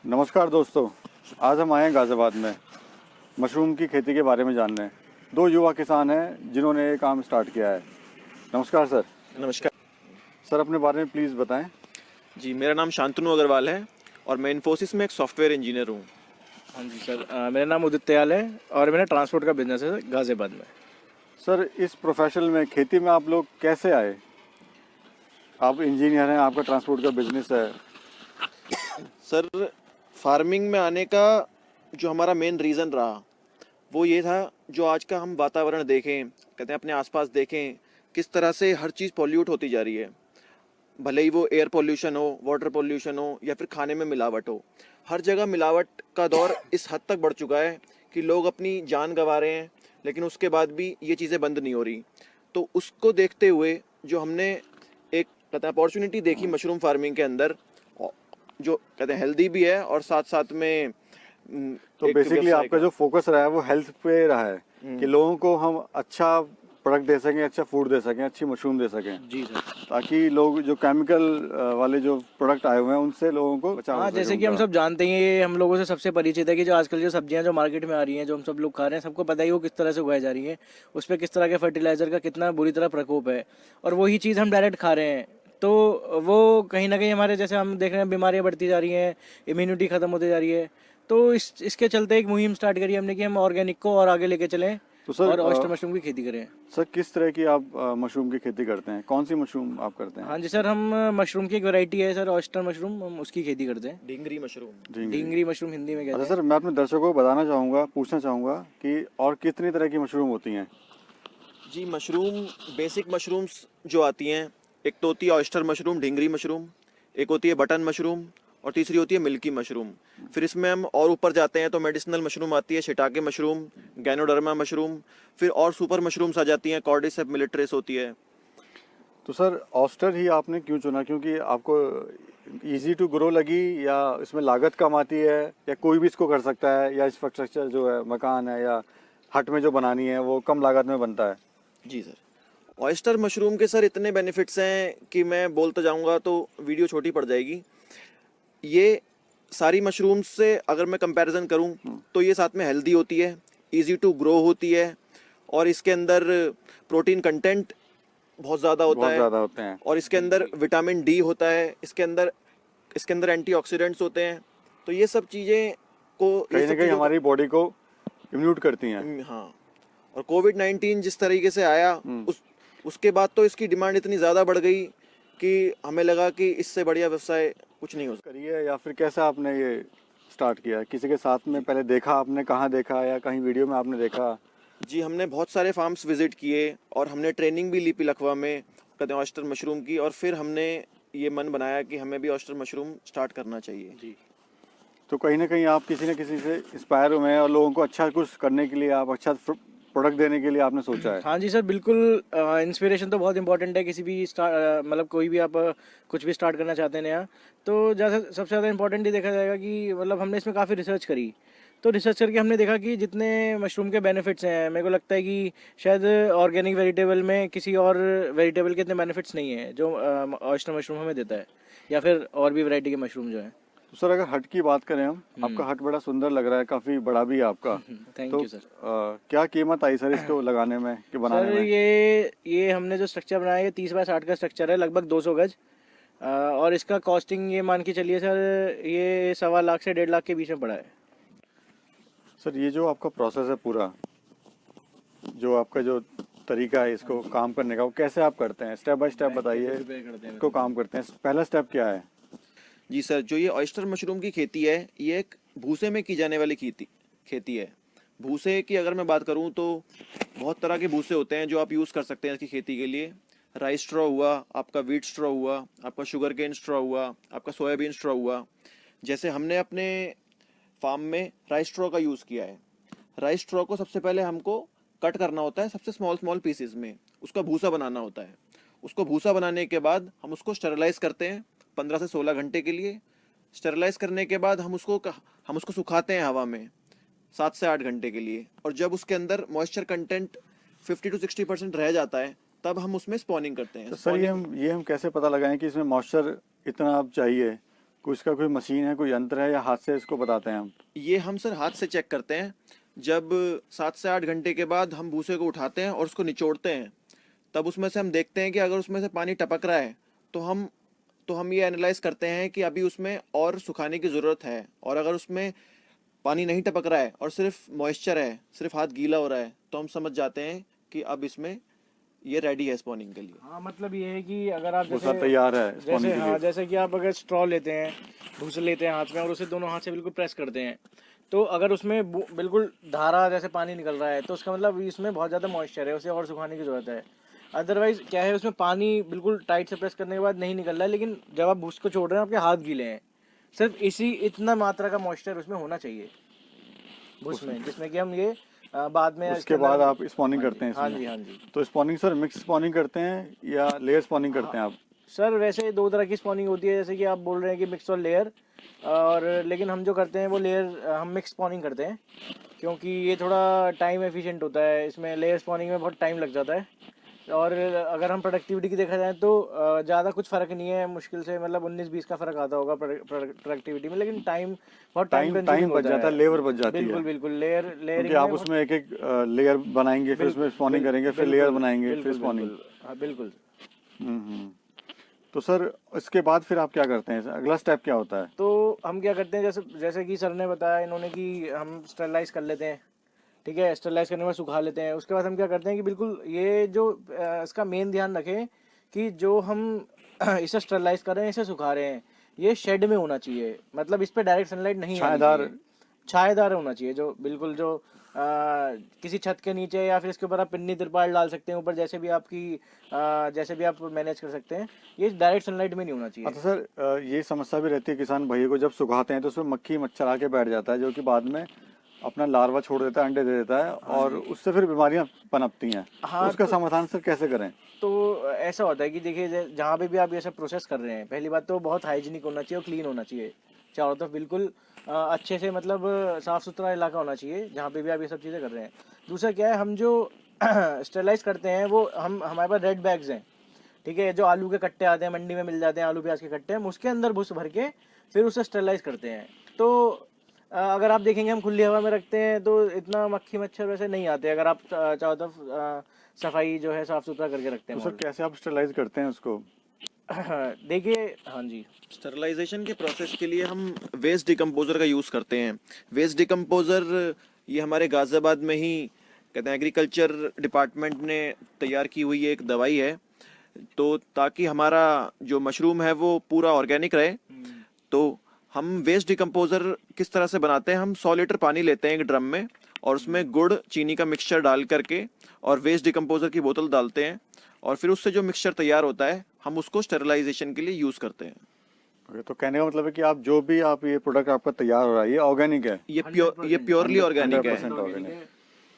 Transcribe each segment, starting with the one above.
नमस्कार दोस्तों, आज हम आए हैं गाज़ियाबाद में मशरूम की खेती के बारे में जानने। दो युवा किसान हैं जिन्होंने ये काम स्टार्ट किया है। नमस्कार सर। नमस्कार सर अपने बारे में प्लीज़ बताएं। जी, मेरा नाम शांतनु अग्रवाल है और मैं इन्फोसिस में एक सॉफ्टवेयर इंजीनियर हूँ। हाँ जी सर, मेरा नाम उदित दयाल है और मेरा ट्रांसपोर्ट का बिजनेस है गाज़ियाबाद में। सर इस प्रोफेशनल में खेती में आप लोग कैसे आए? आप इंजीनियर हैं, आपका ट्रांसपोर्ट का बिजनेस है। सर, फार्मिंग में आने का जो हमारा मेन रीज़न रहा वो ये था, जो आज का हम वातावरण देखें, कहते हैं अपने आसपास देखें, किस तरह से हर चीज़ पॉल्यूट होती जा रही है। भले ही वो एयर पोल्यूशन हो, वाटर पोल्यूशन हो या फिर खाने में मिलावट हो, हर जगह मिलावट का दौर इस हद तक बढ़ चुका है कि लोग अपनी जान गंवा रहे हैं, लेकिन उसके बाद भी ये चीज़ें बंद नहीं हो रही। तो उसको देखते हुए जो हमने एक कहते हैं अपॉर्चुनिटी देखी मशरूम फार्मिंग के अंदर, जो कहते हैं हेल्दी भी है और साथ साथ में तो एक बेसिकली व्यवसाय आपका का। जो फोकस रहा है वो हेल्थ पे रहा है कि लोगों को हम अच्छा प्रोडक्ट दे सकें, अच्छा फूड दे सकें, अच्छी मशरूम दे सकें, जी सर। ताकि लोग जो केमिकल वाले जो प्रोडक्ट आए हुए हैं उनसे लोगों को बचाव हो हाँ, सके जैसे कि हम उनका। सब जानते हैं, ये हम लोगों से सबसे परिचित है कि जो आजकल जो सब्जियां जो मार्केट में आ रही हैं, जो हम सब लोग खा रहे हैं, सबको पता ही वो किस तरह से उगाई जा रही हैं, उस पर किस तरह के फर्टिलाइजर का कितना बुरी तरह प्रकोप है, और वही चीज़ हम डायरेक्ट खा रहे हैं। तो वो कहीं ना कहीं हमारे, जैसे हम देख रहे हैं, बीमारियां बढ़ती जा रही हैं, इम्यूनिटी खत्म होती जा रही है। तो इसके चलते एक मुहिम स्टार्ट करी हमने कि हम ऑर्गेनिक को और आगे लेके चलें तो सर और ऑयस्टर मशरूम की खेती करें। सर किस तरह की आप मशरूम की खेती करते हैं? कौन सी मशरूम आप करते हैं? हाँ जी सर, हम मशरूम की एक वैरायटी है सर, ऑयस्टर मशरूम, हम उसकी खेती करते हैं। ढींगरी मशरूम। झींगे। डींगरी मशरूम हिंदी में अच्छा कहते हैं। सर, मैं अपने दर्शकों को बताना चाहूँगा, पूछना चाहूँगा कि और कितनी तरह की मशरूम होती हैं? जी, मशरूम, बेसिक मशरूम्स जो आती हैं, एक तो होती है ऑयस्टर मशरूम, ढींगरी मशरूम, एक होती है बटन मशरूम और तीसरी होती है मिल्की मशरूम। फिर इसमें हम और ऊपर जाते हैं तो मेडिसिनल मशरूम आती है, शिटाके मशरूम, गैनोडर्मा मशरूम, फिर और सुपर मशरूम्स आ जाती हैं, कॉर्डिसेप मिलिट्रेस होती है। तो सर ऑस्टर ही आपने क्यों चुना? क्योंकि आपको इजी टू ग्रो लगी, या इसमें लागत कम आती है, या कोई भी इसको कर सकता है, या इंफ्रास्ट्रक्चर जो है, मकान है या हट में जो बनानी है वो कम लागत में बनता है? जी सर, ऑयस्टर मशरूम के सर इतने बेनिफिट्स हैं कि मैं बोलता जाऊंगा तो वीडियो छोटी पड़ जाएगी। ये सारी मशरूम्स से अगर मैं कंपैरिजन करूं तो ये साथ में हेल्दी होती है, इजी टू ग्रो होती है, और इसके अंदर प्रोटीन कंटेंट बहुत ज़्यादा होता बहुत है, ज़्यादा होते हैं। और इसके अंदर विटामिन डी होता है, इसके अंदर एंटीऑक्सीडेंट्स होते हैं। तो ये सब चीज़ें को, ये कहीं ना सब कहीं चीज़ों हमारी बॉडी को इम्यूट करती हैं। हाँ। और कोविड-19 जिस तरीके से आया, उसके बाद तो इसकी डिमांड इतनी ज़्यादा बढ़ गई कि हमें लगा कि इससे बढ़िया व्यवसाय कुछ नहीं हो सकता। करिए, या फिर कैसे आपने ये स्टार्ट किया? किसी के साथ में पहले देखा आपने? कहाँ देखा, या कहीं वीडियो में आपने देखा? जी, हमने बहुत सारे फार्म्स विजिट किए और हमने ट्रेनिंग भी ली पिलखवा में, कहते हैं ऑयस्टर मशरूम की, और फिर हमने ये मन बनाया कि हमें भी ऑयस्टर मशरूम स्टार्ट करना चाहिए। जी। तो कहीं ना कहीं आप किसी न किसी से इंस्पायर हुए हैं और लोगों को अच्छा कुछ करने के लिए, आप अच्छा प्रोडक्ट देने के लिए आपने सोचा है। हाँ जी सर, बिल्कुल। इंस्पिरेशन तो बहुत इंपॉर्टेंट है किसी भी स्टार्ट, मतलब कोई भी आप कुछ भी स्टार्ट करना चाहते हैं नया। तो जैसे सबसे ज़्यादा इंपॉर्टेंट ये देखा जाएगा कि मतलब हमने इसमें काफ़ी रिसर्च करी। तो रिसर्च करके हमने देखा कि जितने मशरूम के बेनिफिट्स हैं, मेरे को लगता है कि शायद ऑर्गेनिक वेजिटेबल में किसी और वेजिटेबल के इतने बेनिफिट्स नहीं है जो ऑयस्टर मशरूम हमें देता है, या फिर और भी वैरायटी के मशरूम जो हैं। तो सर अगर हट की बात करें हम, आपका हट बड़ा सुंदर लग रहा है, काफ़ी बड़ा भी है आपका। थैंक तो यू सर। क्या कीमत आई सर इसको लगाने में कि बनाने सर में? ये हमने जो स्ट्रक्चर बनाया है, 30 बाय 60 का स्ट्रक्चर है, लगभग 200 गज। और इसका कॉस्टिंग ये मान के चलिए सर, ये 1.25 लाख से 1.5 लाख के बीच में पड़ा है। सर ये जो आपका प्रोसेस है पूरा, जो आपका जो तरीका है इसको काम करने का, वो कैसे आप करते हैं? स्टेप बाय स्टेप बताइए, इसको काम करते हैं। पहला स्टेप क्या है? जी सर, जो ये ऑयस्टर मशरूम की खेती है, ये एक भूसे में की जाने वाली खेती है। भूसे की अगर मैं बात करूं तो बहुत तरह के भूसे होते हैं जो आप यूज़ कर सकते हैं इसकी खेती के लिए। राइस स्ट्रॉ हुआ, आपका व्हीट स्ट्रॉ हुआ, आपका शुगर केन स्ट्रॉ हुआ, आपका सोयाबीन स्ट्रॉ हुआ। जैसे हमने अपने फार्म में राइस स्ट्रॉ का यूज़ किया है। राइस स्ट्रॉ को सबसे पहले हमको कट करना होता है सबसे स्मॉल स्मॉल पीसेस में, उसका भूसा बनाना होता है। उसको भूसा बनाने के बाद हम उसको स्टेरलाइज करते हैं 15 से 16 घंटे के लिए। स्टेरलाइज करने के बाद हम उसको सुखाते हैं हवा में 7 से 8 घंटे के लिए, और जब उसके अंदर मॉइस्चर कंटेंट 50 to 60% रह जाता है, तब हम उसमें स्पॉनिंग करते हैं। तो सर ये हम कैसे पता लगाएं कि इसमें मॉइस्चर इतना अब चाहिए? कुछ का कोई मशीन है, कोई यंत्र है, या हाथ से इसको बताते हैं हम? ये हम सर हाथ से चेक करते हैं। जब 7 से 8 घंटे के बाद हम भूसे को उठाते हैं और उसको निचोड़ते हैं, तब उसमें से हम देखते हैं कि अगर उसमें से पानी टपक रहा है तो हम ये एनालाइज करते हैं कि अभी उसमें और सुखाने की ज़रूरत है। और अगर उसमें पानी नहीं टपक रहा है और सिर्फ मॉइस्चर है, सिर्फ हाथ गीला हो रहा है, तो हम समझ जाते हैं कि अब इसमें ये रेडी है स्पॉनिंग के लिए। हाँ, मतलब ये है कि अगर आप भूसा तैयार है spawning जैसे के हाँ लिए। जैसे कि आप अगर स्ट्रॉ लेते हैं, भूसे लेते हैं हाथ में और उसे दोनों हाथ से बिल्कुल प्रेस करते हैं, तो अगर उसमें बिल्कुल धारा जैसे पानी निकल रहा है तो उसका मतलब इसमें बहुत ज़्यादा मॉइस्चर है, उसे और सुखाने की ज़रूरत है। अदरवाइज क्या है, उसमें पानी बिल्कुल टाइट से प्रेस करने के बाद नहीं निकल रहा है, लेकिन जब आप भूस को छोड़ रहे हैं आपके हाथ गीले हैं, सिर्फ इतना मात्रा का मॉइस्चर उसमें होना चाहिए भूस में, जिसमें कि हम ये बाद में उसके बाद आप स्पॉनिंग करते हैं हाँ इसमें? जी, हाँ जी। तो स्पॉनिंग सर मिक्स स्पॉनिंग करते हैं या लेयर स्पॉनिंग करते हैं आप? सर वैसे दो तरह की स्पॉनिंग होती है, जैसे कि आप बोल रहे हैं कि मिक्स और लेयर, और लेकिन हम जो करते हैं वो लेयर, हम मिक्स स्पॉनिंग करते हैं, क्योंकि ये थोड़ा टाइम एफिशिएंट होता है। इसमें लेयर स्पॉनिंग में बहुत टाइम लग जाता है, और अगर हम प्रोडक्टिविटी की देखा जाए तो ज़्यादा कुछ फ़र्क नहीं है, मुश्किल से मतलब 19-20 का फ़र्क आता होगा प्रोडक्टिविटी में, लेकिन बहुत टाइम टाइम कंज्यूमिंग बच होता जाता है, है। लेबर बच जाती बिल्कुल है। बिल्कुल, क्योंकि लेयरिंग आप में उसमें एक एक लेयर बनाएंगे, फिर उसमें स्पॉनिंग करेंगे, फिर लेयर बनाएंगे, फिर स्पॉनिंग। हाँ बिल्कुल। हम्म। तो सर इसके बाद फिर आप क्या करते हैं, अगला स्टेप क्या होता है? तो हम क्या करते हैं, जैसे जैसे कि सर ने बताया इन्होंने कि हम स्टरलाइज कर लेते हैं, ठीक है, स्टरलाइज करने के बाद सुखा लेते हैं। उसके बाद हम क्या करते हैं कि बिल्कुल ये जो इसका मेन ध्यान रखें कि जो हम इसे स्टरलाइज कर रहे हैं, इसे सुखा रहे हैं, ये शेड में होना चाहिए, मतलब इस पे डायरेक्ट सनलाइट नहीं आनी छायादार। चाहिए, छायादार होना चाहिए, जो बिल्कुल जो किसी छत के नीचे या फिर इसके ऊपर आप पिन्नी तिरपाल डाल सकते हैं ऊपर, जैसे भी आपकी जैसे भी आप मैनेज कर सकते हैं, ये डायरेक्ट सनलाइट में नहीं होना चाहिए। अच्छा सर, ये समस्या भी रहती है किसान भाइयों को, जब सुखाते हैं तो उसमें मक्खी मच्छर आके बैठ जाता है, जो कि बाद में अपना लार्वा छोड़ देता है, अंडे दे देता है, और उससे फिर बीमारियां पनपती हैं। हाँ, तो उसका तो समाधान सर कैसे करें? तो ऐसा होता है कि देखिए, जहाँ पे भी आप ये सब प्रोसेस कर रहे हैं, पहली बात तो बहुत हाइजीनिक होना चाहिए और क्लीन होना चाहिए चारों तरफ, बिल्कुल अच्छे से, मतलब साफ़ सुथरा इलाका होना चाहिए जहाँ पे भी आप ये सब चीज़ें कर रहे हैं। दूसरा क्या है, हम जो स्टेरलाइज करते हैं वो हमारे पास रेड बैग्स हैं, ठीक है, जो आलू के कट्टे आते हैं, मंडी में मिल जाते हैं आलू प्याज के कट्टे, हम उसके अंदर भूस भर के फिर उसे स्टेरलाइज करते हैं। तो अगर आप देखेंगे हम खुली हवा में रखते हैं तो इतना मक्खी मच्छर वैसे नहीं आते, अगर आप चारों तरफ सफाई जो है साफ़ सुथरा करके रखते तो हैं सर कैसे आप स्टरलाइज करते हैं उसको? देखिए, हाँ जी, स्टरलाइजेशन के प्रोसेस के लिए हम वेस्ट डिकम्पोजर का यूज़ करते हैं। वेस्ट डिकम्पोजर ये हमारे गाज़ियाबाद में ही कहते हैं एग्रीकल्चर डिपार्टमेंट ने तैयार की हुई एक दवाई है, तो ताकि हमारा जो मशरूम है वो पूरा ऑर्गेनिक रहे। तो हम वेस्ट डिकम्पोजर किस तरह से बनाते हैं, हम 100 लीटर पानी लेते हैं एक ड्रम में, और उसमें गुड़ चीनी का मिक्सचर डाल करके और वेस्ट डिकम्पोजर की बोतल डालते हैं, और फिर उससे जो मिक्सचर तैयार होता है हम उसको स्टेरलाइजेशन के लिए यूज़ करते हैं। Okay, तो कहने का मतलब है कि आप जो भी आप ये प्रोडक्ट आपका तैयार हो रहा है, ये ऑर्गेनिक है? ये प्योरली ऑर्गेनिक है। 100% ऑर्गेनिक।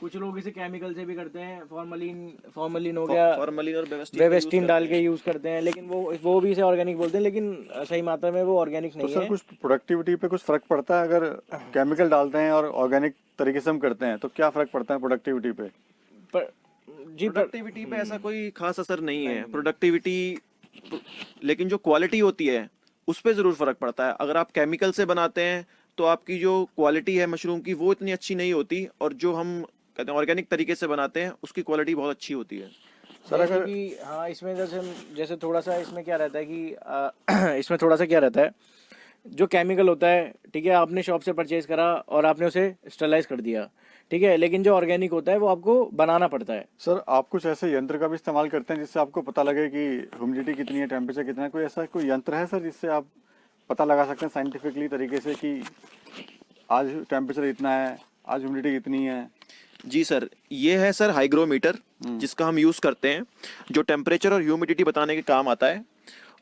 कुछ लोग इसे केमिकल से भी करते हैं, फॉर्मलिन हो गया, फॉर्मलिन और बेवेस्टिन डाल के यूज़ करते हैं, लेकिन वो भी इसे ऑर्गेनिक बोलते हैं, लेकिन सही मात्रा में वो ऑर्गेनिक तो नहीं सर है। कुछ प्रोडक्टिविटी पे कुछ फर्क पड़ता है अगर केमिकल डालते हैं और ऑर्गेनिक तरीके से हम करते हैं, तो क्या फर्क पड़ता है प्रोडक्टिविटी पे? प्रोडक्टिविटी पे ऐसा कोई खास असर नहीं है। प्रोडक्टिविटी, लेकिन जो क्वालिटी होती है उस पे ज़रूर फ़र्क पड़ता है। अगर आप केमिकल से बनाते हैं तो आपकी जो क्वालिटी है मशरूम की वो इतनी अच्छी नहीं होती, और जो हम कहते हैं ऑर्गेनिक तरीके से बनाते हैं उसकी क्वालिटी बहुत अच्छी होती है। सर अगर कि हाँ, इसमें जैसे थोड़ा सा इसमें क्या रहता है कि इसमें थोड़ा सा क्या रहता है, जो केमिकल होता है, ठीक है, आपने शॉप से परचेज करा और आपने उसे स्टरलाइज कर दिया, ठीक है, लेकिन जो ऑर्गेनिक होता है वो आपको बनाना पड़ता है। सर आप कुछ ऐसे यंत्र का भी इस्तेमाल करते हैं जिससे आपको पता लगे कि ह्यूमिडिटी कितनी है, टेम्परेचर कितना है? कोई ऐसा कोई यंत्र है सर जिससे आप पता लगा सकते हैं साइंटिफिकली तरीके से कि आज टेम्परेचर इतना है, आज ह्यूमिडिटी इतनी है? जी सर, ये है सर हाइग्रोमीटर, जिसका हम यूज़ करते हैं, जो टेम्परेचर और ह्यूमिडिटी बताने के काम आता है।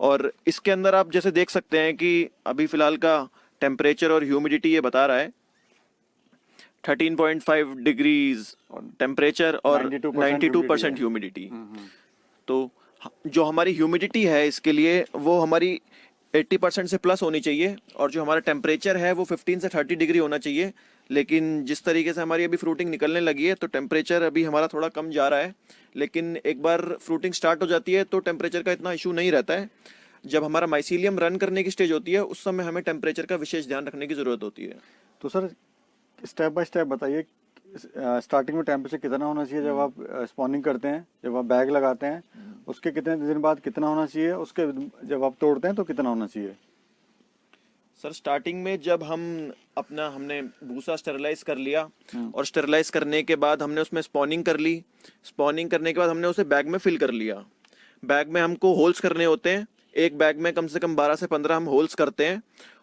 और इसके अंदर आप जैसे देख सकते हैं कि अभी फ़िलहाल का टेम्परेचर और ह्यूमिडिटी ये बता रहा है 13.5 डिग्रीज टेम्परेचर और 92% ह्यूमिडिटी। तो जो हमारी ह्यूमिडिटी है इसके लिए वो हमारी 80% से प्लस होनी चाहिए, और जो हमारा टेम्परेचर है वो 15 से 30 डिग्री होना चाहिए। लेकिन जिस तरीके से हमारी अभी फ्रूटिंग निकलने लगी है तो टेम्परेचर अभी हमारा थोड़ा कम जा रहा है, लेकिन एक बार फ्रूटिंग स्टार्ट हो जाती है तो टेम्परेचर का इतना इशू नहीं रहता है। जब हमारा माइसीलियम रन करने की स्टेज होती है उस समय हमें टेम्परेचर का विशेष ध्यान रखने की ज़रूरत होती है। तो सर स्टेप बाय स्टेप बताइए, स्टार्टिंग में टेम्परेचर कितना होना चाहिए जब आप स्पॉनिंग करते हैं, जब आप बैग लगाते हैं उसके कितने दिन बाद कितना होना चाहिए, उसके जब आप तोड़ते हैं तो कितना होना चाहिए? सर स्टार्टिंग में जब हमने भूसा स्टेरलाइज कर लिया और स्टेरलाइज करने के बाद हमने उसमें स्पॉनिंग कर ली। स्पॉनिंग करने के बाद हमने उसे बैग में फिल कर लिया। बैग में हमको होल्स करने होते हैं, एक बैग में कम से कम 12 से 15 हम होल्स करते हैं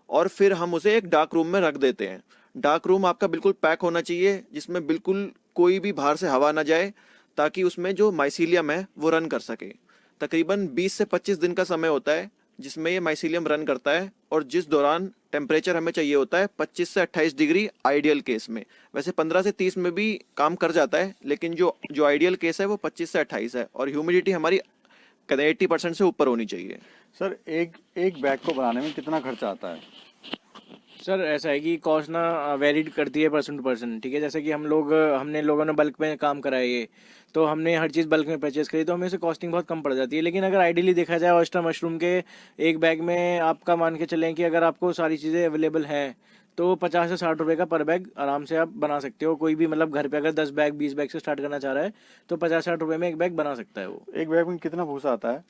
और फिर हम उसे एक डार्क रूम में रख देते हैं। डार्क रूम आपका बिल्कुल पैक होना चाहिए, जिसमें बिल्कुल कोई भी बाहर से हवा ना जाए, ताकि उसमें जो माइसीलियम है वो रन कर सके। तकरीबन 20 से 25 दिन का समय होता है जिसमें ये माइसीलियम रन करता है, और जिस दौरान टेम्परेचर हमें चाहिए होता है 25 से 28 डिग्री आइडियल केस में। वैसे 15 से 30 में भी काम कर जाता है, लेकिन जो आइडियल केस है वो 25 से 28 है, और ह्यूमिडिटी हमारी 80% से ऊपर होनी चाहिए। सर एक बैग को बनाने में कितना खर्चा आता है? सर ऐसा है कि कॉस्ट ना वेरीड करती है पर्सन टू पर्सन, ठीक है। जैसे कि हमने लोगों ने बल्क में काम करा है ये, तो हमने हर चीज़ बल्क में परचेज करी, तो हमें से कॉस्टिंग बहुत कम पड़ जाती है। लेकिन अगर आइडियली देखा जाए ऑयस्टर मशरूम के एक बैग में आपका मान के चलें कि अगर आपको सारी चीज़ें अवेलेबल हैं तो 50 से 60 रुपये का पर बैग आराम से आप बना सकते हो। कोई भी मतलब घर पे अगर 10 बैग 20 बैग से स्टार्ट करना चाह रहा है तो 50-60 रुपये में एक बैग बना सकता है वो। एक बैग में कितना भूसा आता है?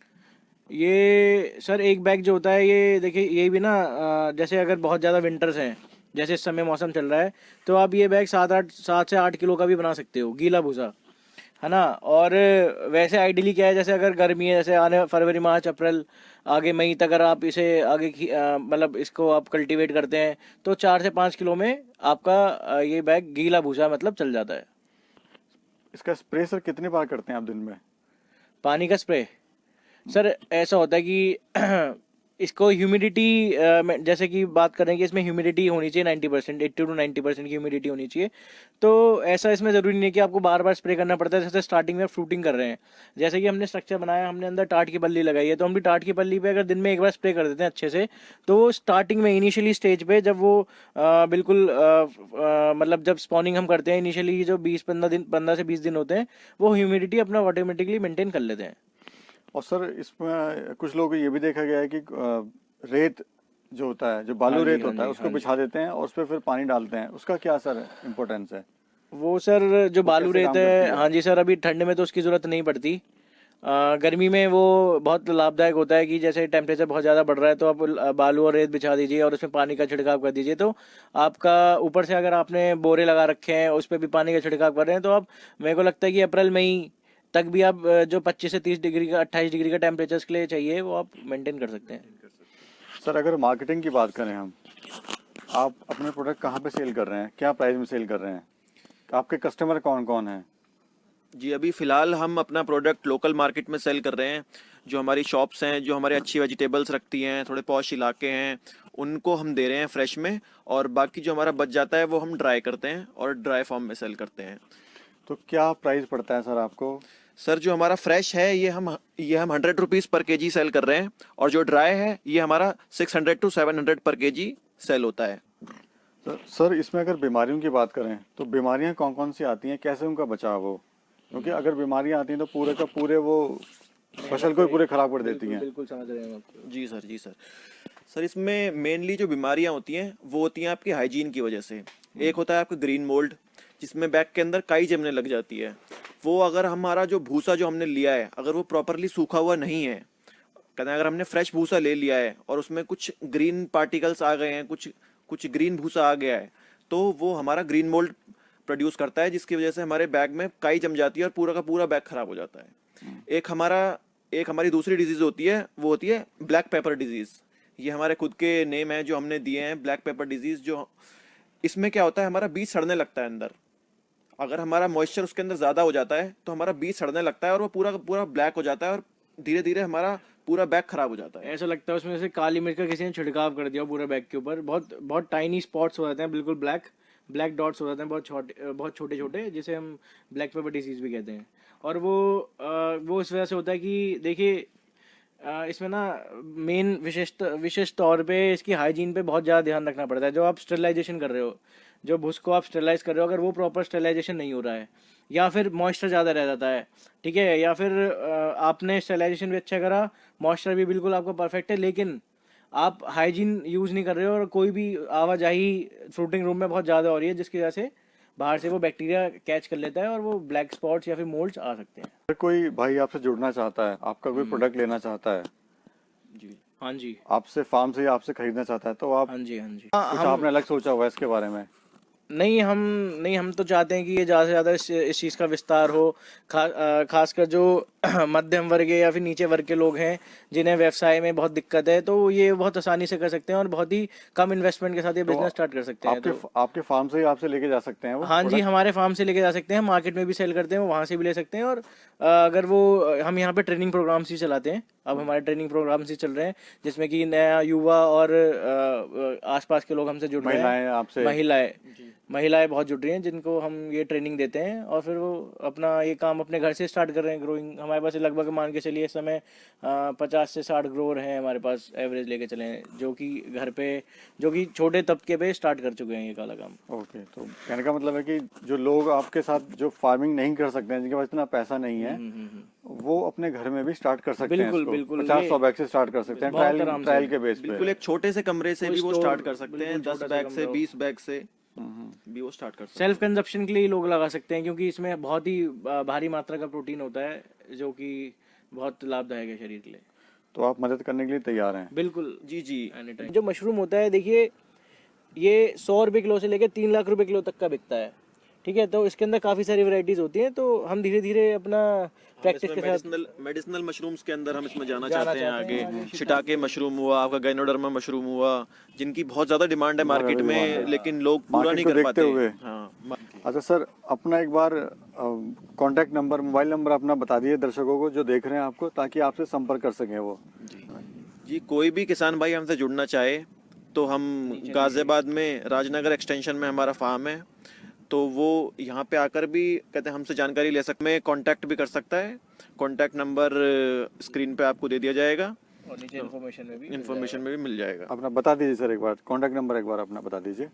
ये सर एक बैग जो होता है, ये देखिए ये भी ना जैसे अगर बहुत ज़्यादा विंटर्स हैं, जैसे इस समय मौसम चल रहा है, तो आप ये बैग 7 से 8 किलो का भी बना सकते हो, गीला भूसा, है ना। और वैसे आइडियली क्या है, जैसे अगर गर्मी है, जैसे आने फरवरी मार्च अप्रैल आगे मई तक अगर आप इसे आगे मतलब इसको आप कल्टीवेट करते हैं तो 4 से 5 किलो में आपका ये बैग गीला भूसा मतलब चल जाता है। इसका स्प्रे सर कितनी बार करते हैं आप दिन में? पानी का स्प्रे सर ऐसा होता है कि इसको ह्यूमिडिटी जैसे कि बात करें कि इसमें ह्यूमिडिटी होनी चाहिए 90%, 80 to 90% की ह्यूमिडिटी होनी चाहिए। तो ऐसा इसमें ज़रूरी नहीं है कि आपको बार बार स्प्रे करना पड़ता है। जैसे स्टार्टिंग में फ्रूटिंग कर रहे हैं, जैसे कि हमने स्ट्रक्चर बनाया, हमने अंदर टाट की पल्ली लगाई है, तो हम भी टाट की पल्ली पे अगर दिन में एक बार स्प्रे कर देते हैं अच्छे से, तो वो स्टार्टिंग में इनिशियली स्टेज पे जब वो बिल्कुल मतलब जब स्पॉनिंग हम करते हैं इनिशियली जो 15 से 20 दिन होते हैं, वो ह्यूमिडिटी अपना ऑटोमेटिकली मेंटेन कर लेते हैं। और सर इसमें कुछ लोग ये भी देखा गया है कि रेत जो होता है, जो बालू हाँ जी, रेत हाँ होता है, जी, उसको हाँ जी। बिछा देते हैं और उस पर फिर पानी डालते हैं, उसका क्या सर इम्पोर्टेंस है? वो सर जो वो बालू कैसे रेत काम करती है, है? हाँ जी सर, अभी ठंड में तो उसकी ज़रूरत नहीं पड़ती। गर्मी में वो बहुत लाभदायक होता है कि जैसे टेम्परेचर बहुत ज़्यादा बढ़ रहा है तो आप बालू और रेत बिछा दीजिए और उसमें पानी का छिड़काव कर दीजिए, तो आपका ऊपर से अगर आपने बोरे लगा रखे हैं उस पर भी पानी का छिड़काव कर रहे हैं, तो आप, मेरे को लगता है कि अप्रैल मई तक भी आप जो 25 से 30 डिग्री का 28 डिग्री का टेम्परेचर के लिए चाहिए वो आप मेंटेन कर सकते हैं। सर अगर मार्केटिंग की बात करें हम, आप अपने प्रोडक्ट कहाँ पे सेल कर रहे हैं, क्या प्राइस में सेल कर रहे हैं, आपके कस्टमर कौन कौन हैं? जी अभी फ़िलहाल हम अपना प्रोडक्ट लोकल मार्केट में सेल कर रहे हैं। जो हमारी शॉप्स हैं, जो हमारी अच्छी वेजिटेबल्स रखती हैं, थोड़े पॉश इलाके हैं, उनको हम दे रहे हैं फ्रेश में, और बाकी जो हमारा बच जाता है वो हम ड्राई करते हैं और ड्राई फॉर्म में सेल करते हैं। तो क्या प्राइस पड़ता है सर आपको? सर जो हमारा फ्रेश है ये हम 100 रुपीज़ पर केजी सेल कर रहे हैं, और जो ड्राई है ये हमारा 600 to 700 पर केजी सेल होता है। सर इसमें अगर बीमारियों की बात करें तो बीमारियां कौन कौन सी आती हैं, कैसे उनका बचाव हो? क्योंकि अगर बीमारियां आती हैं तो पूरे का पूरे वो फसल को ही पूरे खराब कर देती हैं। बिल्कुल समझ रहे हैं आप। जी सर, जी सर। सर इसमें मेनली जो बीमारियां होती हैं वो होती हैं आपकी हाइजीन की वजह से। एक होता है आपका ग्रीन मोल्ड, जिसमें बैग के अंदर काई जमने लग जाती है। वो अगर हमारा जो भूसा जो हमने लिया है अगर वो प्रॉपरली सूखा हुआ नहीं है, कहते हैं अगर हमने फ्रेश भूसा ले लिया है और उसमें कुछ ग्रीन पार्टिकल्स आ गए हैं, कुछ ग्रीन भूसा आ गया है, तो वो हमारा ग्रीन मोल्ड प्रोड्यूस करता है, जिसकी वजह से हमारे बैग में काई जम जाती है और पूरा का पूरा बैग खराब हो जाता है। एक हमारी दूसरी डिजीज़ होती है, वो होती है ब्लैक पेपर डिजीज़। ये हमारे खुद के नेम है जो हमने दिए हैं, ब्लैक पेपर डिजीज़। जो इसमें क्या होता है, हमारा बीज सड़ने लगता है अंदर। अगर हमारा मॉइस्चर उसके अंदर ज़्यादा हो जाता है तो हमारा बीज सड़ने लगता है और वो पूरा का पूरा ब्लैक हो जाता है और धीरे धीरे हमारा पूरा बैग खराब हो जाता है। ऐसा लगता है उसमें से काली मिर्च का किसी ने छिड़काव कर दिया हो पूरे बैग के ऊपर। बहुत बहुत टाइनी स्पॉट्स हो जाते हैं, बिल्कुल ब्लैक डॉट्स हो जाते हैं, बहुत छोटे छोटे, जिसे हम ब्लैक पेपर डिसीज़ भी कहते हैं। और वो इस वजह से होता है कि देखिए इसमें ना मेन विशेष तौर पे इसकी हाइजीन पे बहुत ज़्यादा ध्यान रखना पड़ता है। जो आप स्टेरिलाइजेशन कर रहे हो, जो भूस को आप स्टेरिलाइज कर रहे हो, अगर वो प्रॉपर स्टेरिलाइजेशन नहीं हो रहा है या फिर मॉइस्चर ज़्यादा रह जाता है, ठीक है, या फिर आपने स्टेरिलाइजेशन भी अच्छा करा, मॉइस्चर भी बिल्कुल आपका परफेक्ट है, लेकिन आप हाइजीन यूज़ नहीं कर रहे हो और कोई भी आवाजाही फ्रूटिंग रूम में बहुत ज़्यादा हो रही है, जिसकी वजह से बाहर से वो बैक्टीरिया कैच कर लेता है और वो ब्लैक स्पॉट्स या फिर मोल्ड्स आ सकते हैं। अगर कोई भाई आपसे जुड़ना चाहता है, आपका कोई प्रोडक्ट लेना चाहता है, जी हाँ जी, आपसे फार्म से या आपसे खरीदना चाहता है, तो आप हाँ जी, हाँ जी। कुछ आपने अलग सोचा हुआ है इसके बारे में? नहीं, हम तो चाहते हैं कि ये ज़्यादा से ज़्यादा इस चीज़ का विस्तार हो। खासकर जो मध्यम वर्ग या फिर नीचे वर्ग के लोग हैं, जिन्हें व्यवसाय में बहुत दिक्कत है, तो ये बहुत आसानी से कर सकते हैं और बहुत ही कम इन्वेस्टमेंट के साथ ये बिजनेस स्टार्ट कर सकते हैं। आपके फार्म से ही आपसे लेके जा सकते हैं वो हाँ जी, हमारे फार्म से लेके जा सकते हैं, मार्केट में भी सेल करते हैं, वो वहाँ से भी ले सकते हैं। और अगर वो हम यहाँ पे ट्रेनिंग प्रोग्राम्स भी चलाते हैं। अब हमारे ट्रेनिंग प्रोग्राम्स ही चल रहे हैं, जिसमें कि नया युवा और आसपास के लोग हमसे जुड़ रहे हैं। महिलाएं आपसे महिलाएं बहुत जुड़ रही हैं, जिनको हम ये ट्रेनिंग देते हैं और फिर वो अपना ये काम अपने घर से स्टार्ट कर रहे हैं। ग्रोइंग हमारे पास लगभग मान के चलिए इस समय 50 से 60 ग्रोअर हैं हमारे पास, एवरेज लेके चले हैं, जो कि घर पे, जो कि छोटे तबके पे स्टार्ट कर चुके हैं ये काला काम। ओके, तो कहने का मतलब है कि जो लोग आपके साथ जो फार्मिंग नहीं कर सकते हैं, जिनके पास इतना पैसा नहीं है, वो अपने घर में भी स्टार्ट कर सकते हैं। बिल्कुल, बिल्कुल, 50-100 बैग से स्टार्ट कर सकते हैं, ट्रायल के बेस पे। बिल्कुल, एक छोटे से कमरे से भी वो स्टार्ट कर सकते हैं, बिल्कुल 10 छोटा सा बैग से, कमरा हो। 20 बैग से भी वो स्टार्ट कर सकते सेल्फ कंजप्शन के लिए लोग लगा सकते हैं, क्योंकि इसमें बहुत ही भारी मात्रा का प्रोटीन होता है, जो कि बहुत लाभदायक है शरीर के लिए। तो आप मदद करने के लिए तैयार हैं? बिल्कुल हैं। जी जी। Any time. जो मशरूम होता है, देखिए, ये 100 रुपये किलो से लेकर 3 लाख रुपए किलो तक का बिकता है, ठीक है। तो इसके अंदर काफ़ी सारी वैरायटीज़ होती हैं, तो हम धीरे धीरे अपना प्रैक्टिस के साथ मेडिसिनल मशरूम्स के अंदर हम इसमें जाना चाहते हैं आगे। शिटाके मशरूम हुआ, आपका गाइनोडर्मा मशरूम हुआ, जिनकी बहुत ज्यादा डिमांड है मार्केट में, लेकिन लोग पूरा नहीं कर पाते। हाँ। अच्छा सर, अपना एक बार कांटेक्ट नंबर, मोबाइल नंबर अपना बता दीजिए दर्शकों को जो देख रहे हैं आपको, ताकि आपसे संपर्क कर सकें वो। जी, कोई भी किसान भाई हमसे जुड़ना चाहे तो हम गाजियाबाद में राजनगर एक्सटेंशन में हमारा फार्म है, तो वो यहाँ पे आकर भी कहते हैं हमसे जानकारी ले सकते हैं, कांटेक्ट भी कर सकता है। कांटेक्ट नंबर स्क्रीन पे आपको दे दिया जाएगा और नीचे इन्फॉर्मेशन में भी मिल जाएगा। अपना बता दीजिए सर, एक बार कांटेक्ट नंबर एक बार अपना बता दीजिए।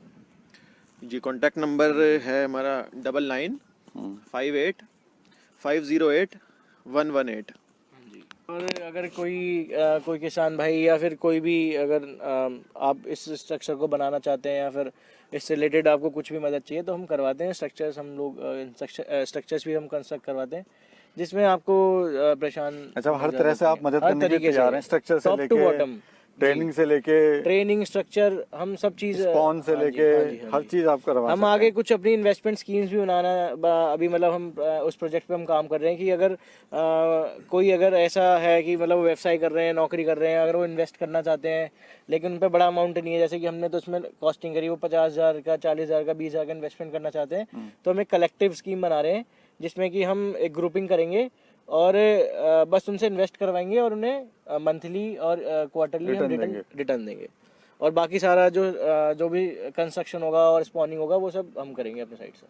जी, कांटेक्ट नंबर है हमारा 9958508118। और अगर कोई किसान भाई या फिर कोई भी, अगर आप इस स्ट्रक्चर को बनाना चाहते हैं या फिर इससे रिलेटेड आपको कुछ भी मदद चाहिए, तो हम करवाते हैं स्ट्रक्चर्स। हम लोग स्ट्रक्चर्स भी हम कंस्ट्रक्ट करवाते हैं, जिसमें आपको परेशान, अच्छा, हर तरह से आप मदद करने के लिए तैयार हैं, स्ट्रक्चर से लेके बॉटम, ट्रेनिंग से लेके ट्रेनिंग, स्ट्रक्चर, हम सब चीज़, स्पॉन से लेके हर चीज आप करवा हम आगे कुछ अपनी इन्वेस्टमेंट स्कीम्स भी बनाना अभी, मतलब हम उस प्रोजेक्ट पे हम काम कर रहे हैं कि अगर कोई अगर ऐसा है कि मतलब वो व्यवसाय कर रहे हैं, नौकरी कर रहे हैं, अगर वो इन्वेस्ट करना चाहते हैं लेकिन उन पर बड़ा अमाउंट नहीं है, जैसे कि हमने तो उसमें कॉस्टिंग करी, वो 50,000 का, 40,000 का, 20,000 का इन्वेस्टमेंट करना चाहते हैं, तो हम एक कलेक्टिव स्कीम बना रहे हैं, जिसमें कि हम एक ग्रुपिंग करेंगे और बस उनसे इन्वेस्ट करवाएंगे और उन्हें मंथली और क्वार्टरली हम रिटर्न देंगे। और बाकी सारा जो भी कंस्ट्रक्शन होगा और स्पॉनिंग होगा, वो सब हम करेंगे अपने साइड से।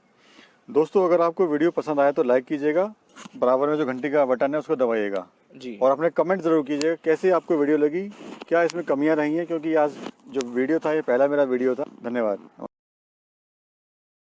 दोस्तों, अगर आपको वीडियो पसंद आया तो लाइक कीजिएगा, बराबर में जो घंटी का बटन है उसको दबाइएगा जी, और अपने कमेंट जरूर कीजिएगा कैसे आपको वीडियो लगी, क्या इसमें कमियां रही हैं, क्योंकि आज जो वीडियो था ये पहला मेरा वीडियो था। धन्यवाद।